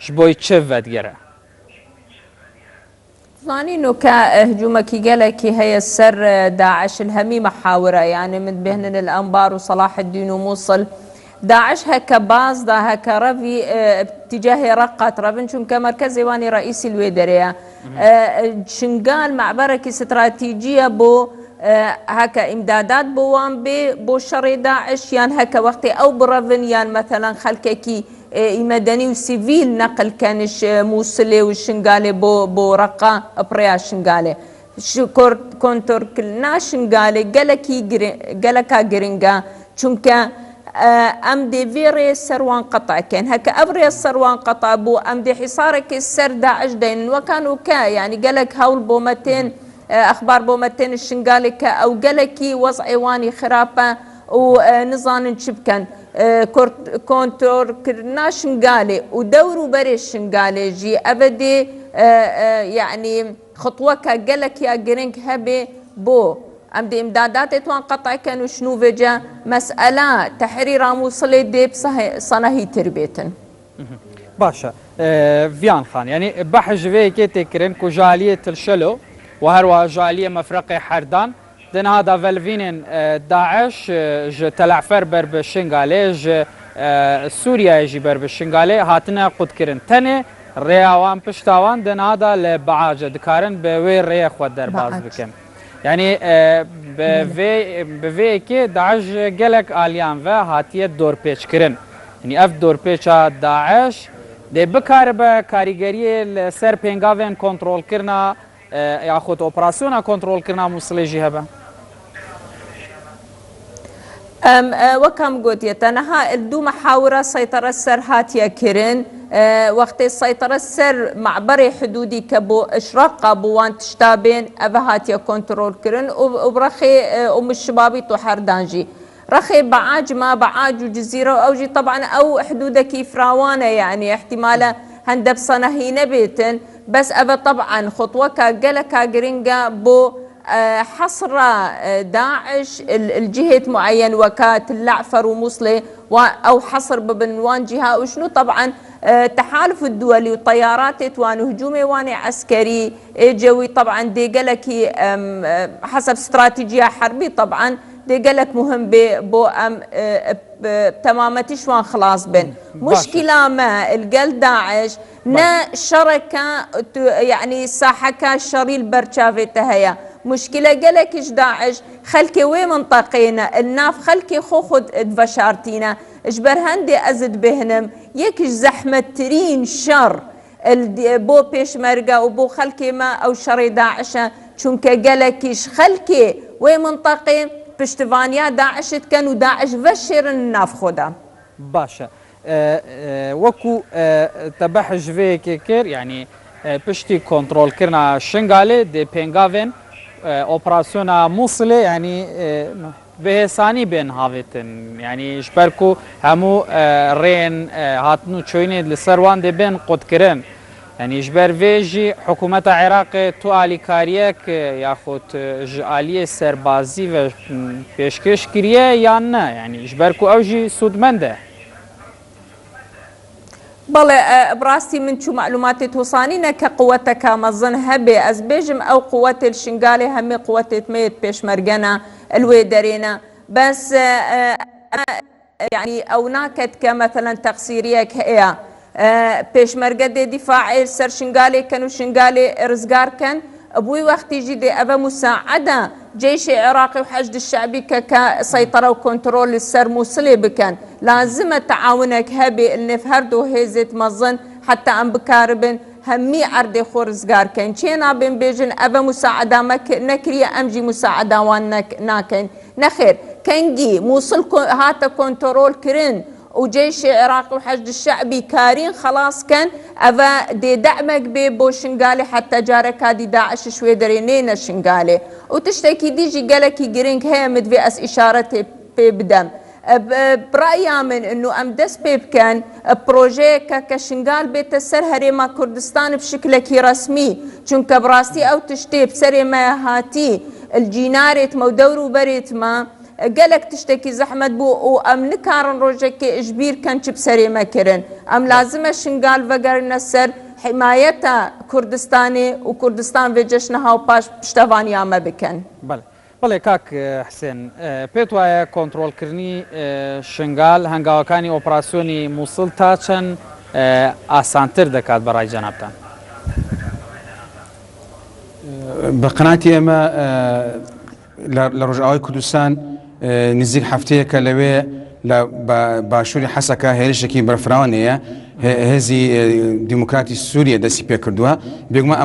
شبوي تشفت جرا ظاني انه كهجومك قالك هي السر داعش الهمي محاوره يعني من بهن الانبار وصلاح الدين وموصل داعش هكا باز دا هكا رفي اتجاه رقة ربن شون كمركز واني رئيسي الويدريا شنقال معبرك استراتيجية بو هكا امدادات بوان بو شر داعش يان هكا وقتي او برفن يان مثلا خلككي مدني وسيفيل نقل كانش موصلي والشنقالي بو رقة بريا شنقالي كونتور كلنا شنقالي قالكا جرينجا چونكا ام دي فيري سروان قطع كان هكا ابري السروان قطع بو ام دي حصارك السر داعش دين وكانوا يعني قالك هول بومتين اخبار بومتين الشنقالك او قالكي وضع ايواني خرافه ونظام شبكن كونتور كرنا شنقالي ودوروا بري الشنقالي جي ابدي يعني خطوك قالك يا جرينك هبي بو ام دي امدادات توان قطع كانوا شنو فيجا مسألة تحرير موصلي دي صناهي تربيتن باشا فيان خان يعني بحج في تكرن كو جالية الشلو وهروا جالية مفرقة حردان دين هذا فالفين داعش ج تلعفر برب الشنغالي ج سوريا يجي برب الشنغالي هاتنا قد كرن تاني رياوان پشتاوان دين هذا لبعاجة دكارن بوير ريا خود در باز بكن يعني بفي كي داعش جلك آليان و هاتية دور پیچ کرن يعني اف دور پیچا داعش دي بكار كاريگري سر پنگاوين کنترول کرنا ياخد اوپراسيونا کنترول کرنا موصلي جهبه وكم قلت يتنها الدو محاورة سيطرة السر هاتيا كيرن وقت السيطرة السر معبري حدودي كبو اشراق بوان تشتابين ابا هاتيا كنترول كيرن وبرخي الشبابي توحردانجي رخي بعاج ما بعاج وجزيرة او جي طبعا او حدودك فراوانة يعني احتمالا هندب صناهينا بيتن بس ابا طبعا خطوكا قلكا جرينجا بو حصر داعش الجهة معين وكات اللعفر وموصلي أو حصر ببنوان جهة وشنو طبعا تحالف الدولي وطيارات توان هجومي واني عسكري جوي طبعا دي قالك حسب استراتيجية حربي طبعا دي قالك مهم بو تمامتي شوان خلاص بين مشكلة ما القل داعش نا شركة يعني ساحكا شريل برشافي تهيا مشكلة قالك داعش خلكي وي منطقينا الناف خلكي خوخد ادفشارتينا اجبر هندي ازد بهنم يكش زحمة ترين شر بو بيش مرقا وبو خلكي ما او شري داعشة چونك قالكيش خلكي وي منطقي بشتفانيا داعش كانوا داعش فشر الناف خدا باشا وكو تبحج في كيكير يعني بشتي كنترول كرنا شنغالي دي بينغافين اوبراسيونا موصلة يعني بهساني بين هافتن يعني شبركو همو رين هاتنو تشويني لسروان دي بين قد كرن يعني جبر فيجي حكومة العراق تو آلي كاريك ياخد آلية سربازي و پیشکش کریه یا نه يعني جبركو اوجي سود منده بله براستي من شو معلوماتي توصانينا كقوتك مظن هبي أزبيجم أو قوة الشنغالي همي قوة ميت بيش مرقنا الويدرينا بس يعني أو ناكت كمثلا تقصيريك هي بيش مرقد دفاعي سر شنغالي كانوا شنغالي رزقار كان أبوي وقت يجي دي أبا مساعدة جيش عراقي وحشد الشعبي كسيطرة وكنترول السر موصلي بكان لازم تعاونك هبي اللي في هردو هيزت مظن حتى أم بكاربن همي عردي خورزقار كان شينا بين بيجن أبا مساعدة نكريا أمجي مساعدة وانك ناكن نخير كنجي موصل هاتا كنترول كرين وجيش عراقي وحشد الشعبي كارين خلاص كان أفا دي دعمك بو شنغالي حتى جارك هادي داعش شوي درينينا شنغالي وتشتكي ديجي قالكي جرينك هيمد في أس إشارة بدم برأيي من انه امدس بيب كان بروجي كشنغال بيت السر هريما كردستان بشكل رسمي چونك براستي او تشتي بسري ما هاتي الجيناريت مو دورو بريت ما قالك تشتكي زحمة بو وأم نكارن روجك إجبير كان بسري مكرن أم لازم شنقال فقر نسر حماية كردستاني وكردستان في جشنها وباش بشتفانيا ما بكن. بله کاک حسین پێت وایە کۆنتڕۆلکردنی شنگال هەنگاوەکانی ئۆپراسیۆنی مووسڵ تا چەند ئاسانتر دەکات بەڕای جەنابتان؟ بە قەناعەتی ئێمە لە ڕۆژئاوای کوردستان نزیک هەفتەیەکە لەوێ لە باشووری حەسەکە هێرشێکی بەرفراوانەیە هێزی دیموکراتی سووریە دەستی پێ کردووە بێگومان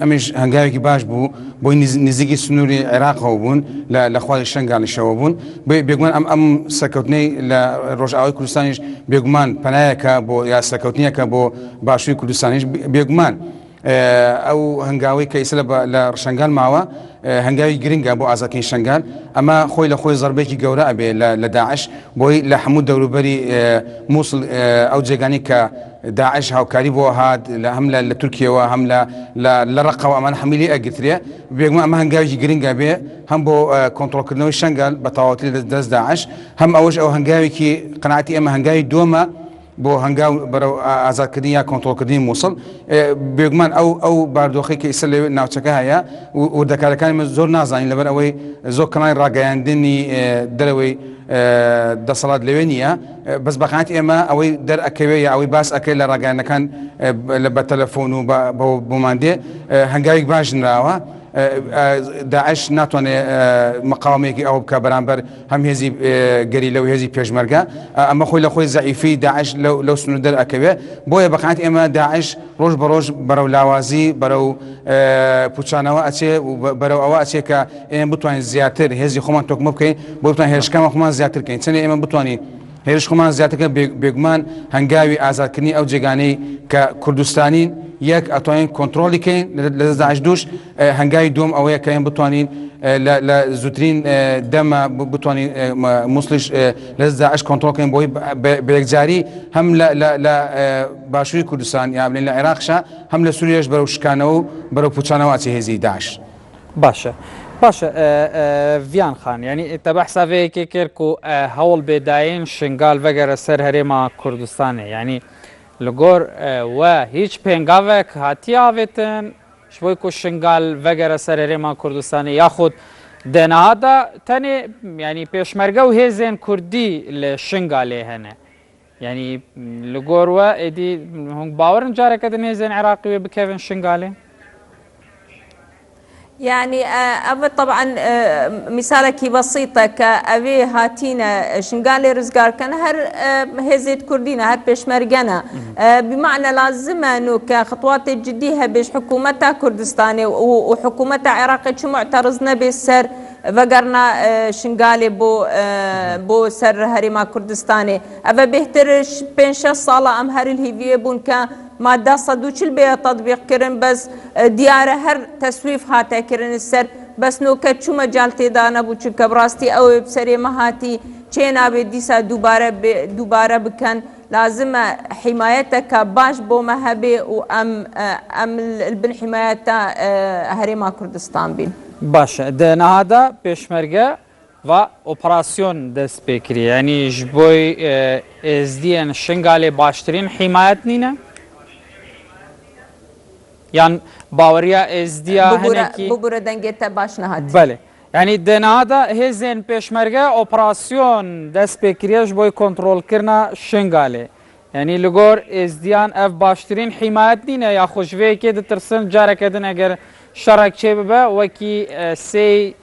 ئەمش هەنگاوێکی باش بوو بۆی نزیکی سنووری عێراقەوە بوون لە خواری شنگالیشەوە بوون بێگومان ئەم سەرکەوتنەی لە ڕۆژئاوای کوردستانیش بێگومان پەنایەکە بۆ یا سەرکەوتنیەکە بۆ باشووری کوردستانیش بێگومان ئەو هەنگاوی کە ئیسە لە شنگال ماوە هەنگاوی گرنگە بۆ ئازادکردنی شنگال ئەمە خۆی لە خۆی زەربێکی گەورە ئەبێ لە داعش بۆی لە هەموو دەوروبەری مووسڵ ئەو جێگانی کە داعش هاوکاری بۆ هات هەم لە تورکیەوە هەم لە ڕقەوە ئەمان هەمیلی ئەگترێ بێگومان ئەمە هەنگاوی گرنگە بێ هەم بۆ کۆنتڕۆلکردنەوەی شنگال بە تەواوەتی دەست داعش هەم ئەوەش ئەو هەنگاوێکی قەناعەتی ئێمە هەنگاوی دووەمە بۆ هەنگاو بەرەو ئازادکردنی یا کۆنتڕۆلکردنی مووسڵ بێگومان ئەو باردۆخی کە ئیسە لەوێ ناوچەکە هەیە وردەکارەکانی زۆر نازانین لەبەر ئەوەی زۆر کەنای ڕاگەیاندنی دەرەوەی دەسەڵات لەوێ نییە بەس بەقەناعەتی ئێمە ئەوەی دەرئەکەوێ یا ئەوەی باس ئەەکەی لە ڕاگەیاندنەکان بە تەلەفۆن و بۆماندێ هەنگاوێک باش نراوە داعش ناتوانێت مقاومێکی ئەو بکە بەرامبەر هەم هێزی گەریلە و هێزی پێشمەرگە ئەمە خۆی لە خۆی زەعیفی داعش لەو سنوور دەرئەکەوێ بۆیە بەقەناعەتی ئێمە داعش ڕۆژ بە ڕۆژ بەرەو لاوازی بەرەو پوچانەوە ئەچێ و بەرەو ئەوە ئەچێ کە ئێمە بتوانین زیاتر هێزی خۆمان تۆکمە بکەین بۆ بتوانین هێرشەکەمان خۆمان زیاتر بکەین چەندێک ئێمە بتوانین هێرش خۆمان زیاترکە بێگومان هەنگاوی ئازادکردنی ئەو جێگانەی کە کوردستانین یەک ئەتوانین کۆنتڕۆلی کەین لە داعش دووش هەنگاوی دووەم ئەوەیە کە ئێمە بتوانین لە زووترین دەمە بتوانین مووسڵیش لە داعش کۆنتڕۆڵکەین بۆی بەیەکجاری هەم لە باشووری کوردستان یا بڵێن لە عێراقشە هەم لە سووریەش بەرەو شکانەوە و بەرەو پوچانەوە ئاچێ هێزی داعش. باشە ڤیان خان یعنی تە بەحسابەیەکێ کرد و هەوڵ بێداین شنگال vegere ser herêma Kurdistanê yanî li gor we hîç pêngavek hatiye avêtin ji bo ku şingal vegere ser herêma Kurdistanê yaxud denaha da tenê yanî pêşmerge û hêzên Kurdî li Şingalê hene yanî li gor we êdî hûn bawerin careke din hêzên Iraqî wê bikevin Şingalê. يعني أبى طبعا مثالك بسيطة كأبي هاتينا شنقالي رزقار كان هر هزيت كردينا هر بيشمرجنا بمعنى لازم إنه كخطوات جدية بيش حكومتها كردستاني وحكومتها عراقي شو معترضنا بالسر وقرنا شنقالي بو سر هريما كردستاني أبى بيهترش بين شخص صالة أم هر الهيفية بون كا مادة صدوش البيع تطبيق كرن بس ديارة هر تسويف هاتا كرن السر بس نو كتشو مجال تدانا بوچو كبراستي او بسري مهاتي چينا بديسا دوباره بكن لازم حمايتك باش بو مهبي و ام البن حمايتا هريما كردستان بين باشه ده نهادا پێشمەرگە و ئۆپراسیۆن دەست پێکری ینی ji بۆی ئێزدیەن شنگالێ باشترین حیمایەت نینە یان باوەریە ئێزدیا هەنێکی ببورە دەنگێتە باش نەهات بەێ ینی دەنادا هێزێن پێشمەرگە ئۆپراسیۆن دەست پێکریەش بۆی کۆنتڕۆلکردنا شنگالێ ینی li gor êzdiyan ev baştirîn حیمایەت نینە یا خوشvêyekê ditirsin careke din eger şerek çê bibe wekî sê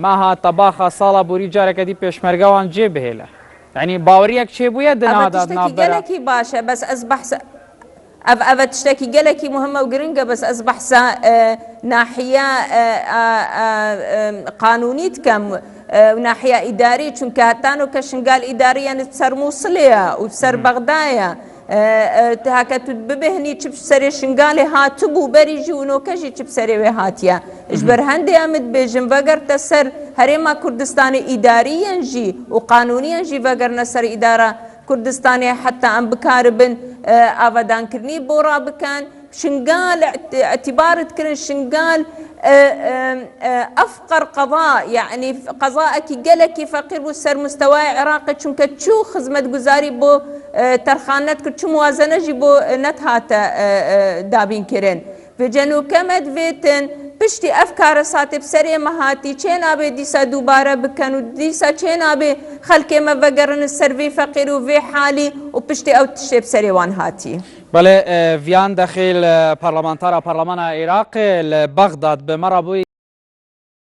meha tebaxa sala borî careke dî pêşmerge wan cê bihêle yanî baweriyek çêbûye di nada navbera باشه بس از بحث أبى تشتكي جلكي مهمة وجرينجا بس أصبح ناحية قانونية كم وناحية إدارية چون كهتانو كشنقال إداريا تسر موصلية وتسر بغدايا هكا تبهني تشب سري شنقالي هاتبو بريجي ونوكجي تشب سري وهاتيا اجبر هندي امد بيجن وقر تسر هريما كردستاني إداريا جي وقانونيا جي وقر نسر إدارة كردستاني حتى أم بكاربن آفادان كرني بورا بكان شنقال اعتبار تكرن شنقال أفقر قضاء يعني قضاءك قلكي فقير والسر مستوى عراقي چونك تشو خزمت گزاري بو ترخانت كتشو موازنة جيبو نتهاتا دابين كرن في جنو كمد فيتن پشتی افکار ساتب سری مهاتی چین آبه دیسا دوباره بکن و دیسا چین آبه خلقی ما وگرن سروی فقیر و وی حالی و پشتی او تشتب سری وان هاتی بله ویان داخل پارلمانتار پارلمان عراق بغداد به مرابوی